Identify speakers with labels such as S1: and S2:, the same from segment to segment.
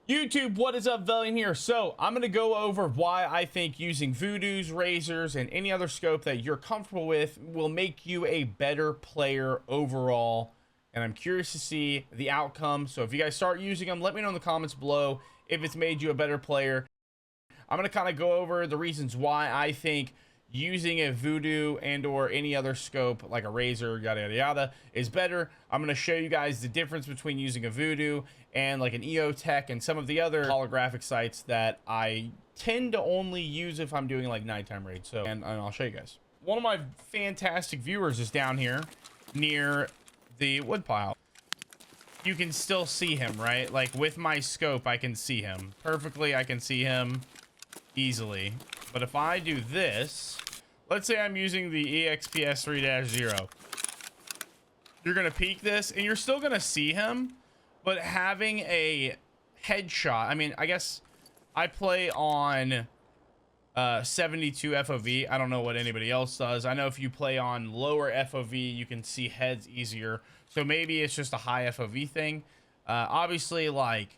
S1: YouTube, what is up? Velion here. So I'm going to go over why I think using voodoos, razors, and any other scope that you're comfortable with will make you a better player overall. And I'm curious to see the outcome. So if you guys start using them, let me know in the comments below if it's made you a better player. I'm going to kind of go over the reasons why I think using a voodoo and or any other scope like a razor, yada yada yada, is better. I'm going to show you guys the difference between using a voodoo and like an EOTech and some of the other holographic sights that I tend to only use if I'm doing like nighttime raids. So and I'll show you guys. One of my fantastic viewers is down here near the woodpile. You can still see him, right? Like with my scope I can see him perfectly. I can see him easily. But if I do this, let's say I'm using the EXPS 3-0, you're gonna peek this and you're still gonna see him, but having a headshot, I mean, I guess I play on 72 FOV. I don't know what anybody else does. I know if you play on lower FOV you can see heads easier, so maybe it's just a high FOV thing. Obviously, like,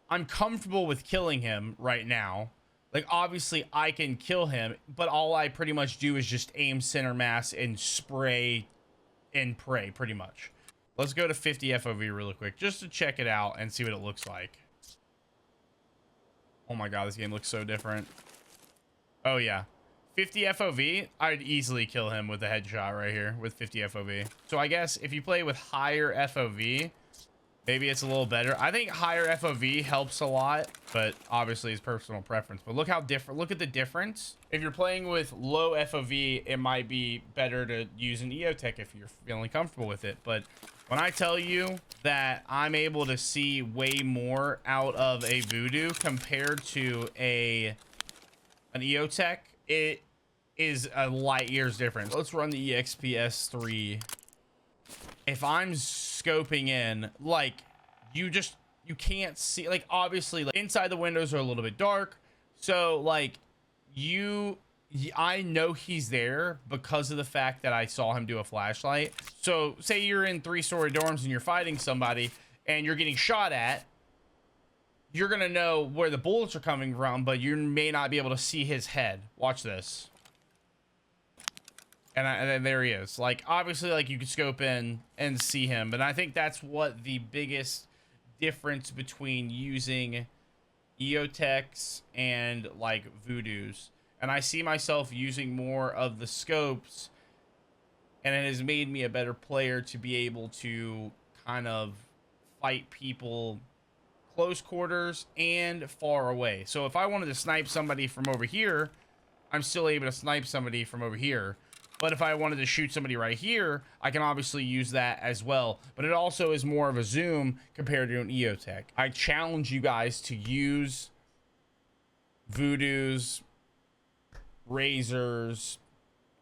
S1: I'm comfortable with killing him right now. Like, obviously I can kill him, but all I pretty much do is just aim center mass and spray and pray, pretty much. Let's go to 50 FOV really quick just to check it out and see what it looks like. Oh my god, this game looks so different. Oh yeah, 50 FOV, I'd easily kill him with a headshot right here with 50 FOV. So I guess if you play with higher FOV, maybe it's a little better. I think higher FOV helps a lot, but obviously it's personal preference. But look how different, look at the difference. If you're playing with low FOV, it might be better to use an EOTech if you're feeling comfortable with it. But when I tell you that I'm able to see way more out of a voodoo compared to an EOTech, it is a light years difference. Let's run the EXPS 3. If I'm scoping in, like, you can't see, like, obviously, like, inside the windows are a little bit dark, so like I know he's there because of the fact that I saw him do a flashlight. So say you're in 3-story dorms and you're fighting somebody and you're getting shot at, you're gonna know where the bullets are coming from, but you may not be able to see his head. Watch this. And then there he is. Like, obviously, like, you can scope in and see him, but I think that's what the biggest difference between using EOTechs and like voodoos. And I see myself using more of the scopes, and it has made me a better player to be able to kind of fight people close quarters and far away. So if I wanted to snipe somebody from over here, I'm still able to snipe somebody from over here. But if I wanted to shoot somebody right here, I can obviously use that as well. But it also is more of a zoom compared to an EOTech. I challenge you guys to use voodoos, razors,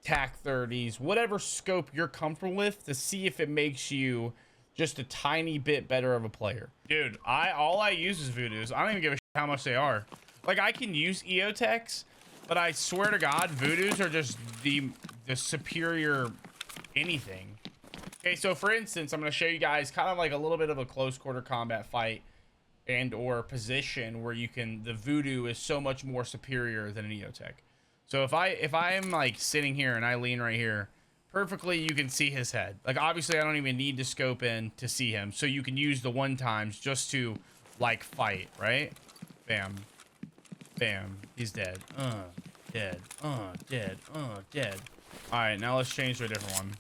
S1: TAC 30s, whatever scope you're comfortable with, to see if it makes you just a tiny bit better of a player. Dude, all I use is voodoos. I don't even give a shit how much they are. Like, I can use EOTechs, but I swear to God, voodoos are just the superior anything. Okay, so for instance, I'm going to show you guys kind of like a little bit of a close quarter combat fight and or position where you can, the voodoo is so much more superior than an EOTech. So if I am like sitting here and I lean right here, perfectly you can see his head. Like, obviously I don't even need to scope in to see him, so you can use the one times just to like fight, right? Bam, bam, he's dead. Dead. Dead. Dead. All right, now let's change to a different one.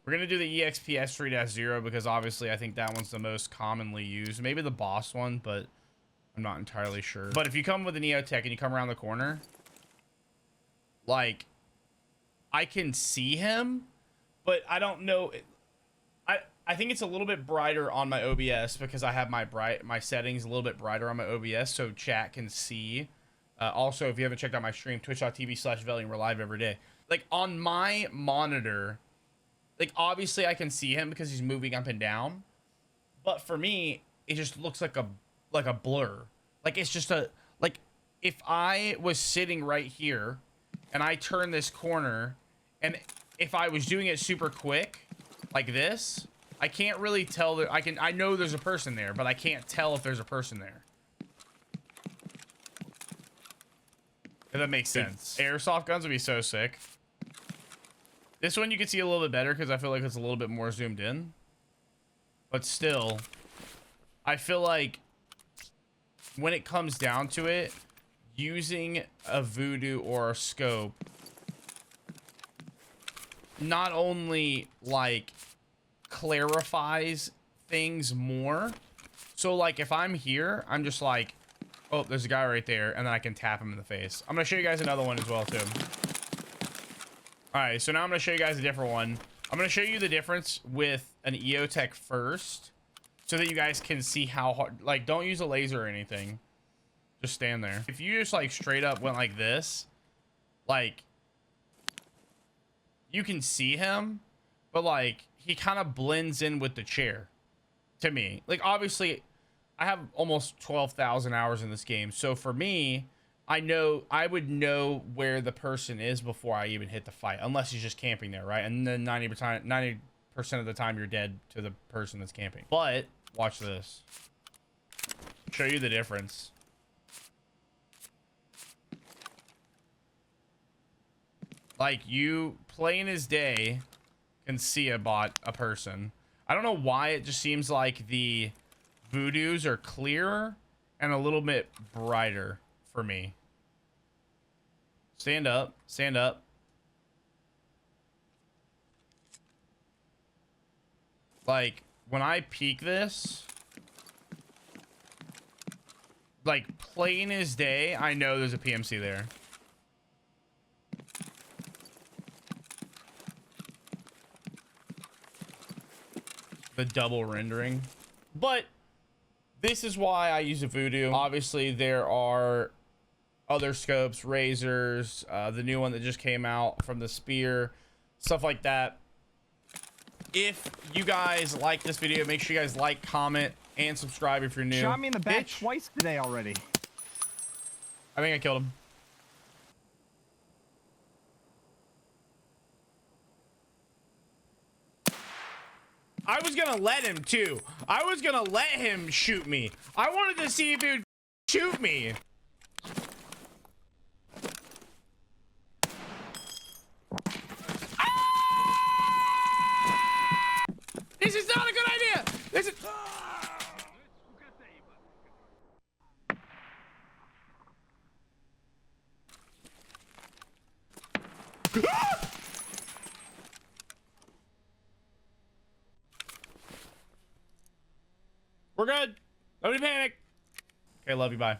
S1: We're gonna do the EXPS 3-0 because obviously I think that one's the most commonly used. Maybe the boss one, but I'm not entirely sure. But if you come with an EOTech and you come around the corner, like, I can see him, but I don't know. I think it's a little bit brighter on my OBS because I have my settings a little bit brighter on my OBS so chat can see. Also, if you haven't checked out my stream, twitch.tv/Velion, we're live every day. Like, on my monitor, like, obviously I can see him because he's moving up and down, but for me it just looks like a blur. Like, it's just a, like, if I was sitting right here and I turn this corner, and if I was doing it super quick like this, I can't really tell that I know there's a person there, but I can't tell if there's a person there. If that makes sense. Airsoft guns would be so sick. This one you can see a little bit better because I feel like it's a little bit more zoomed in. But still, I feel like when it comes down to it, using a voodoo or a scope not only like clarifies things more. So like if I'm here, I'm just like, oh, there's a guy right there, and then I can tap him in the face. I'm gonna show you guys another one as well too. All right, so now I'm gonna show you guys a different one. I'm gonna show you the difference with an EOTech first, so that you guys can see how hard. Like, don't use a laser or anything. Just stand there. If you just like straight up went like this, like you can see him, but like he kind of blends in with the chair to me. Like obviously I have almost 12,000 hours in this game. So for me, I would know where the person is before I even hit the fight, unless he's just camping there, right? And then 90% of the time you're dead to the person that's camping. But watch this. Show you the difference. Like you plain as day can see a person. I don't know why it just seems like the voodoos are clearer and a little bit brighter for me. Stand up, stand up. Like when I peek this, like plain as day, I know there's a PMC there. The double rendering. But this is why I use a voodoo. Obviously there are other scopes, razors, the new one that just came out from the spear, stuff like that. If you guys like this video, make sure you guys like, comment, and subscribe if you're new.
S2: Shot me in the back twice today already.
S1: I think I killed him. I was gonna let him too. I was gonna let him shoot me. I wanted to see if he would shoot me. Ah! This is not a good idea. This is. Ah! We're good. Nobody panic. Okay, love you. Bye.